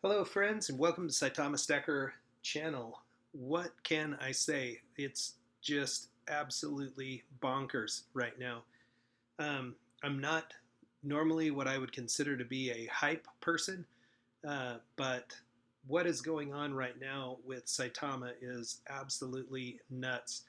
Hello, friends, and welcome to Saitama Stacker channel. What can I say? It's just absolutely bonkers right now. I'm not normally what I would consider to be a hype person, but what is going on right now with Saitama is absolutely nuts.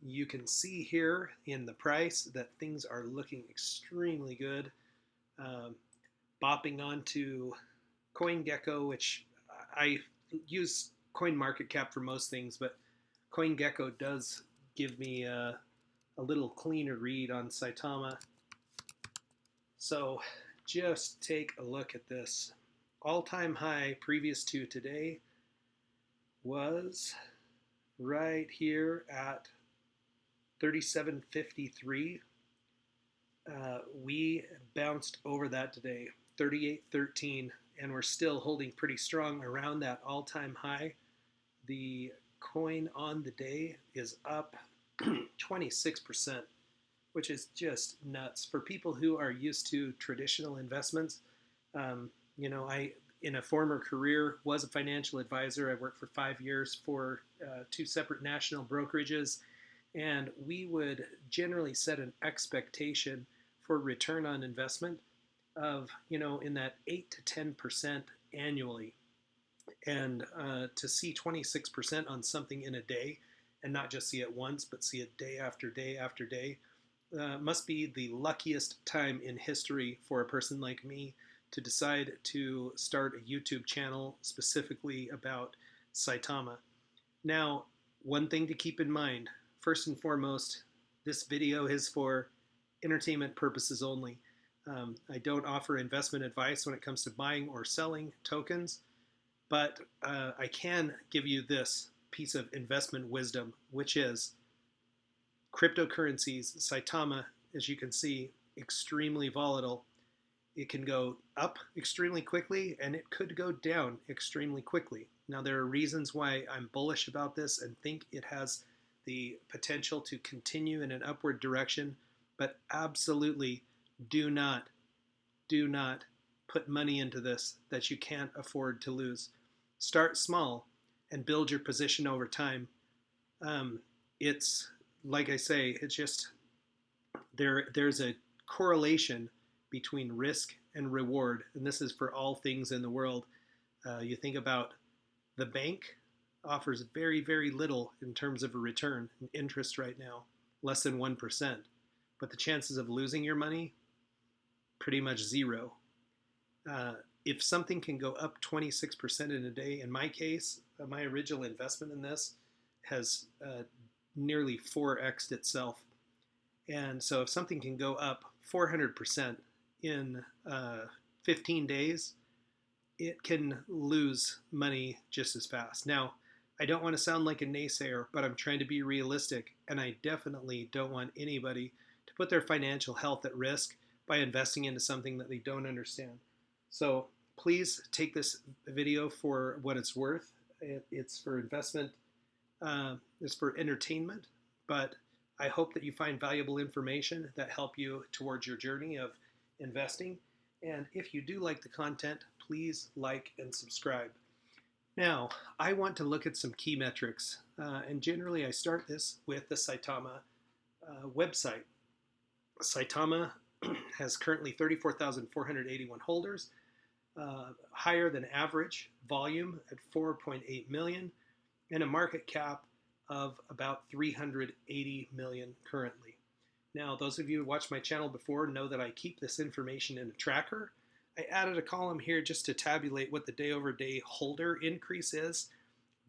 You can see here in the price that things are looking extremely good. Um, Bopping onto CoinGecko, which I use CoinMarketCap for most things, but CoinGecko does give me a little cleaner read on Saitama. So just take a look at this. All-time high previous to today was right here at 37.53. We bounced over that today, 38.13, and we're still holding pretty strong around that all-time high. The coin on the day is up 26%, which is just nuts for people who are used to traditional investments. I in a former career was a financial advisor. I worked for 5 years for two separate national brokerages, and we would generally set an expectation for return on investment of in that 8 to 10% annually. And to see 26% on something in a day, and not just see it once but see it day after day after day, must be the luckiest time in history for a person like me to decide to start a YouTube channel specifically about Saitama. Now, one thing to keep in mind, first and foremost, this video is for entertainment purposes only. I don't offer investment advice when it comes to buying or selling tokens, but I can give you this piece of investment wisdom, which is cryptocurrencies. Saitama, as you can see, extremely volatile. It can go up extremely quickly and it could go down extremely quickly. Now, there are reasons why I'm bullish about this and think it has the potential to continue in an upward direction, but absolutely do not put money into this that you can't afford to lose. Start small and build your position over time. It's like I say, it's just there's a correlation between risk and reward, and this is for all things in the world. You think about the bank offers very, very little in terms of a return and interest right now, less than 1%. But the chances of losing your money, pretty much zero. If something can go up 26% in a day, in my case, my original investment in this has nearly 4x'd itself. And so if something can go up 400% in 15 days, it can lose money just as fast. Now, I don't want to sound like a naysayer, but I'm trying to be realistic, and I definitely don't want anybody to put their financial health at risk by investing into something that they don't understand. So please take this video for what it's worth. It's for investment, it's for entertainment, but I hope that you find valuable information that help you towards your journey of investing. And if you do like the content, please like and subscribe. Now, I want to look at some key metrics, and generally I start this with the Saitama website. Saitama has currently 34,481 holders, higher than average volume at 4.8 million, and a market cap of about 380 million currently. Now, those of you who watched my channel before know that I keep this information in a tracker. I added a column here just to tabulate what the day-over-day holder increase is.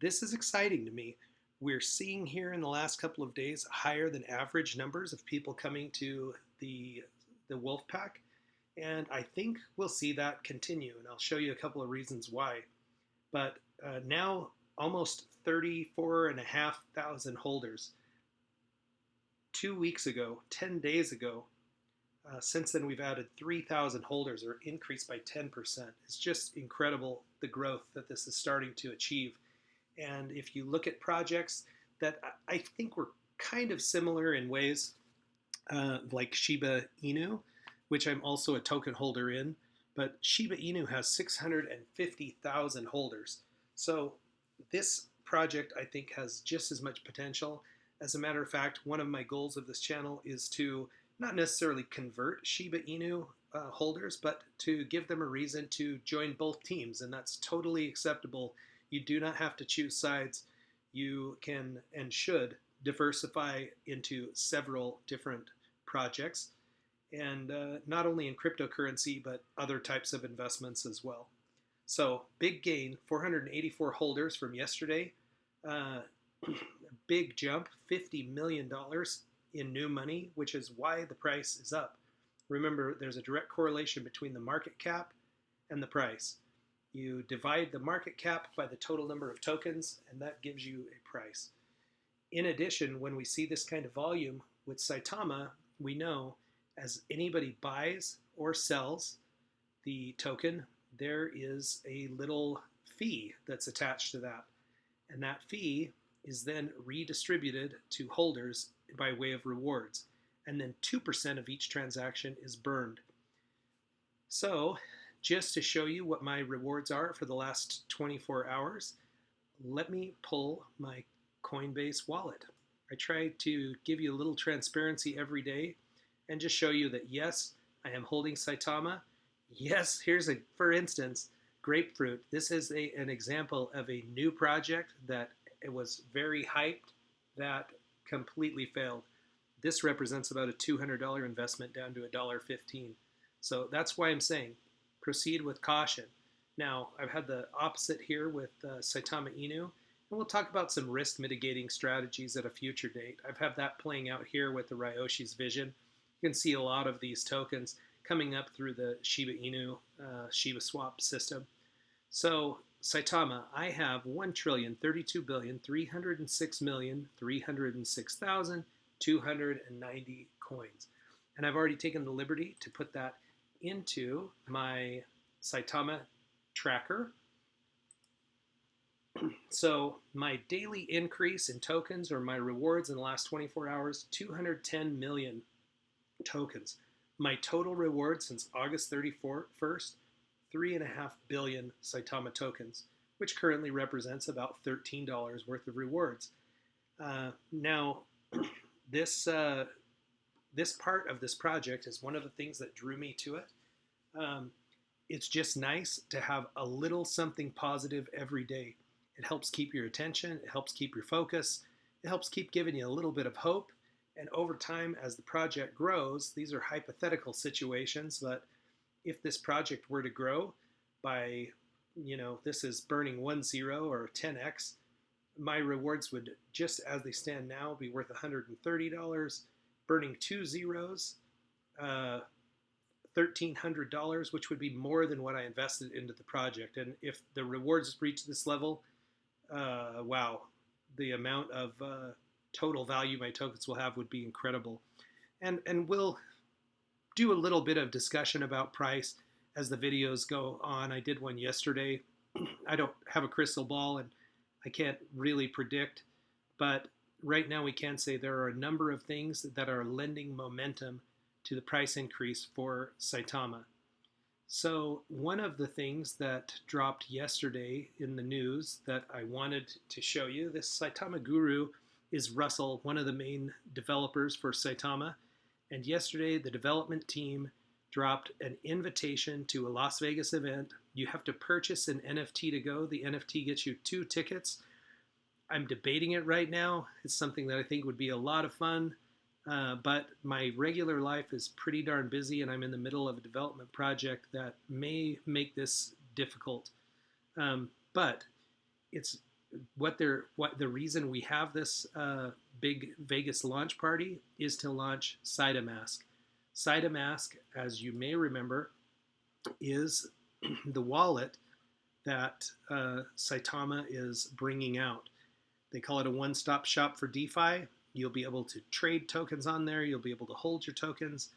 This is exciting to me. We're seeing here in the last couple of days higher than average numbers of people coming to the Wolfpack, and I think we'll see that continue, and I'll show you a couple of reasons why. But now almost 34,500 holders. 2 weeks ago, 10 days ago, since then we've added 3,000 holders, or increased by 10%. It's just incredible the growth that this is starting to achieve. And if you look at projects that I think were kind of similar in ways, like Shiba Inu, which I'm also a token holder in, But Shiba Inu has 650,000 holders. So this project, I think, has just as much potential. As a matter of fact, one of my goals of this channel is to not necessarily convert Shiba Inu holders, but to give them a reason to join both teams, and that's totally acceptable. You do not have to choose sides. You can and should diversify into several different projects, and not only in cryptocurrency, but other types of investments as well. So big gain, 484 holders from yesterday. Big jump, $50 million in new money, which is why the price is up. Remember, there's a direct correlation between the market cap and the price. You divide the market cap by the total number of tokens, and that gives you a price. In addition, when we see this kind of volume with Saitama, we know as anybody buys or sells the token, there is a little fee that's attached to that. And that fee is then redistributed to holders by way of rewards. And then 2% of each transaction is burned. So, just to show you what my rewards are for the last 24 hours, let me pull my Coinbase wallet. I try to give you a little transparency every day and just show you that yes, I am holding Saitama. Yes, here's a, for instance, grapefruit. This is an example of a new project that it was very hyped that completely failed. This represents about a $200 investment down to $1.15. So that's why I'm saying proceed with caution. Now, I've had the opposite here with Saitama Inu, and we'll talk about some risk mitigating strategies at a future date. I've had that playing out here with the Ryoshi's Vision. You can see a lot of these tokens coming up through the Shiba Inu Shiba Swap system. So Saitama, I have 1,032,306,306,290 coins. And I've already taken the liberty to put that into my Saitama tracker. So my daily increase in tokens, or my rewards in the last 24 hours, 210 million tokens. My total reward since August 31st, 3.5 billion Saitama tokens, which currently represents about $13 worth of rewards. Now, this part of this project is one of the things that drew me to it. It's just nice to have a little something positive every day. It helps keep your attention, it helps keep your focus, it helps keep giving you a little bit of hope. And over time, as the project grows, these are hypothetical situations, but if this project were to grow by, this is burning 1 0 or 10x, my rewards would, just as they stand now, be worth $130. Burning 2 zeros, $1,300, which would be more than what I invested into the project. And if the rewards reach this level, wow, the amount of total value my tokens will have would be incredible. And we'll do a little bit of discussion about price as the videos go on. I did one yesterday. I don't have a crystal ball and I can't really predict, but right now we can say there are a number of things that are lending momentum to the price increase for Saitama. So one of the things that dropped yesterday in the news that I wanted to show you, this Saitama Guru is Russell, one of the main developers for Saitama. And yesterday the development team dropped an invitation to a Las Vegas event. You have to purchase an NFT to go. The NFT gets you 2 tickets. I'm debating it right now. It's something that I think would be a lot of fun, but my regular life is pretty darn busy and I'm in the middle of a development project that may make this difficult. But it's what the reason we have this big Vegas launch party is to launch Saitamask. Saitamask, as you may remember, is the wallet that Saitama is bringing out. They call it a one-stop shop for DeFi. You'll be able to trade tokens on there. You'll be able to hold your tokens.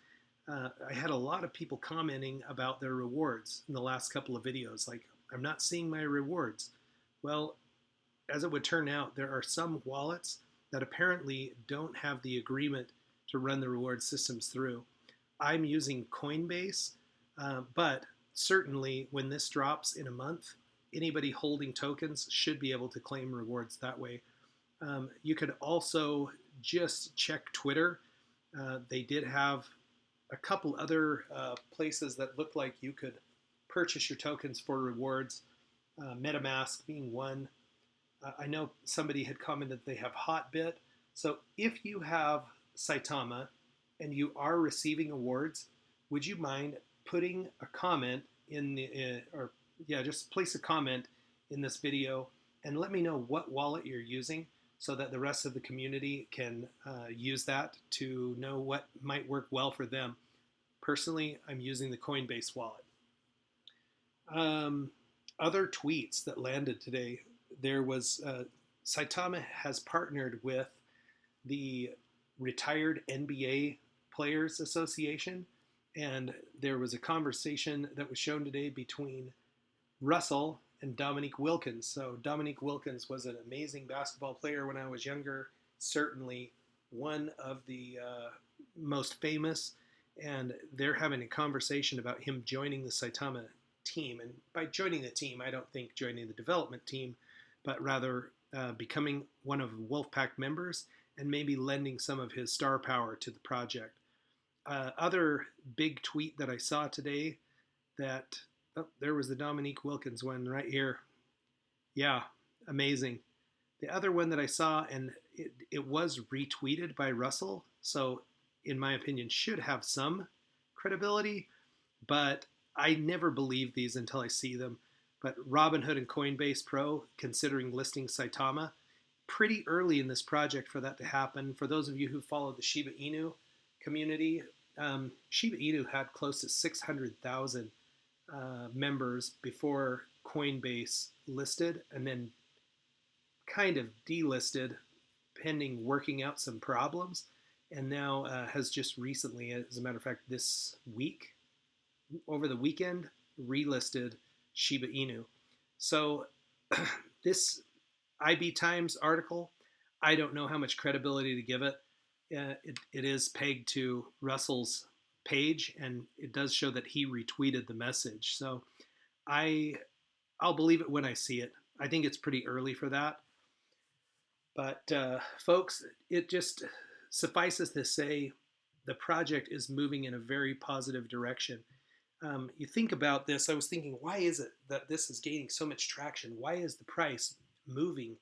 I had a lot of people commenting about their rewards in the last couple of videos. Like, I'm not seeing my rewards. Well, as it would turn out, there are some wallets that apparently don't have the agreement to run the reward systems through. I'm using Coinbase, but certainly when this drops in a month, anybody holding tokens should be able to claim rewards that way. You could also just check Twitter. They did have a couple other places that looked like you could purchase your tokens for rewards, MetaMask being one. I know somebody had commented they have Hotbit. So if you have Saitama and you are receiving awards, would you mind putting a comment in the, just place a comment in this video and let me know what wallet you're using so that the rest of the community can use that to know what might work well for them. Personally, I'm using the Coinbase wallet. Other tweets that landed today, there was Saitama has partnered with the Retired NBA Players Association, and there was a conversation that was shown today between Russell and Dominique Wilkins. So Dominique Wilkins was an amazing basketball player when I was younger, certainly one of the most famous, and they're having a conversation about him joining the Saitama team. And by joining the team, I don't think joining the development team, but rather becoming one of Wolfpack members and maybe lending some of his star power to the project. Other big tweet that I saw today that, there was the Dominique Wilkins one right here. Yeah, amazing. The other one that I saw, and it was retweeted by Russell, so in my opinion should have some credibility, but I never believe these until I see them. But Robinhood and Coinbase Pro considering listing Saitama. Pretty early in this project for that to happen. For those of you who follow the Shiba Inu community, Shiba Inu had close to 600,000 members before Coinbase listed, and then kind of delisted pending working out some problems, and now has just recently, as a matter of fact, this week, over the weekend, relisted Shiba Inu. So this IB Times article, I don't know how much credibility to give it. It is pegged to Russell's page, and it does show that he retweeted the message. So I'll believe it when I see it. I think it's pretty early for that. But folks, it just suffices to say the project is moving in a very positive direction. You think about this, I was thinking, why is it that this is gaining so much traction? Why is the price moving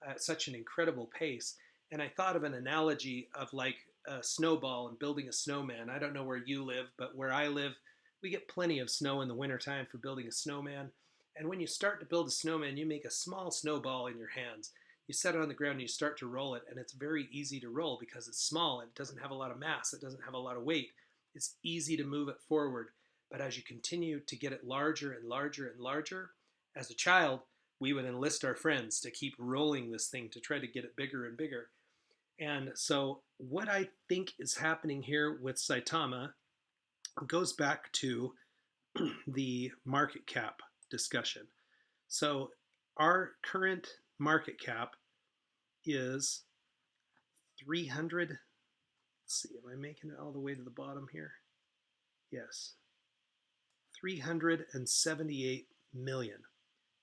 at such an incredible pace? And I thought of an analogy of like a snowball and building a snowman. I don't know where you live, but where I live, we get plenty of snow in the wintertime for building a snowman. And when you start to build a snowman, you make a small snowball in your hands. You set it on the ground and you start to roll it, and it's very easy to roll because it's small and it doesn't have a lot of mass, it doesn't have a lot of weight. It's easy to move it forward. But as you continue to get it larger and larger and larger, as a child, we would enlist our friends to keep rolling this thing to try to get it bigger and bigger. And so what I think is happening here with Saitama goes back to the market cap discussion. So our current market cap is 300. Let's see, am I making it all the way to the bottom here? Yes. 378 million.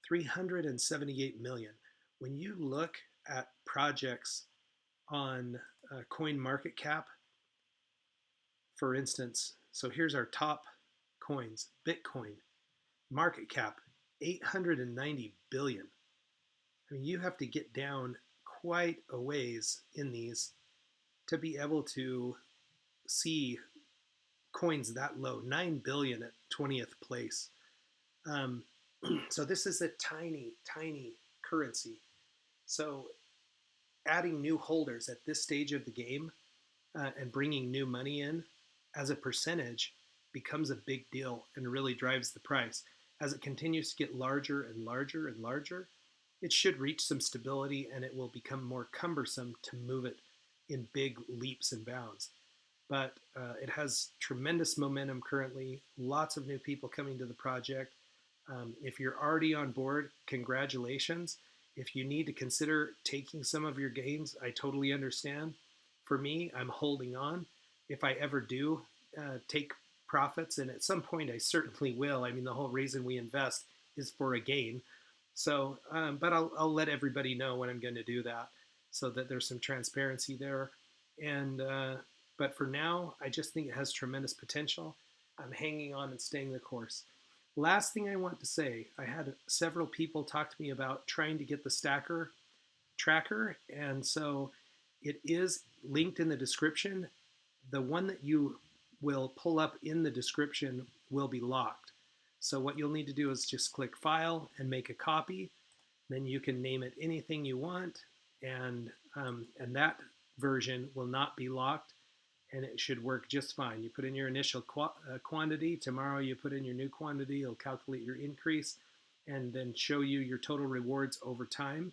378 million. When you look at projects on CoinMarketCap, for instance, so here's our top coins. Bitcoin, market cap, 890 billion. I mean, you have to get down quite a ways in these to be able to see coins that low. 9 billion at 20th place. So this is a tiny, tiny currency. So adding new holders at this stage of the game and bringing new money in as a percentage becomes a big deal and really drives the price. As it continues to get larger and larger and larger, it should reach some stability and it will become more cumbersome to move it in big leaps and bounds. But it has tremendous momentum currently, lots of new people coming to the project. If you're already on board, congratulations. If you need to consider taking some of your gains, I totally understand. For me, I'm holding on. If I ever do take profits, and at some point I certainly will. I mean, the whole reason we invest is for a gain. So, but I'll let everybody know when I'm going to do that, so that there's some transparency there. And but for now, I just think it has tremendous potential. I'm hanging on and staying the course. Last thing I want to say, I had several people talk to me about trying to get the Stacker tracker, and so it is linked in the description. The one that you will pull up in the description will be locked. So what you'll need to do is just click File and make a copy. Then you can name it anything you want, and that version will not be locked, and it should work just fine. You put in your initial quantity. Tomorrow you put in your new quantity. It'll calculate your increase and then show you your total rewards over time.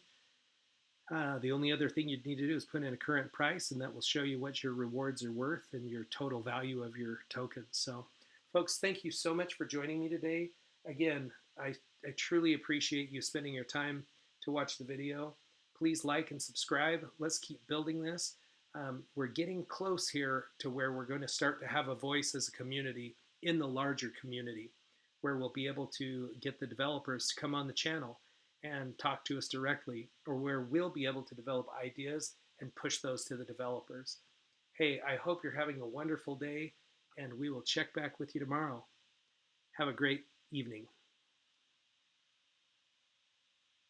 The only other thing you'd need to do is put in a current price, and that will show you what your rewards are worth and your total value of your tokens. So, folks, thank you so much for joining me today. Again, I truly appreciate you spending your time to watch the video. Please like and subscribe. Let's keep building this. We're getting close here to where we're going to start to have a voice as a community in the larger community, where we'll be able to get the developers to come on the channel and talk to us directly, or where we'll be able to develop ideas and push those to the developers. Hey, I hope you're having a wonderful day, and we will check back with you tomorrow. Have a great evening.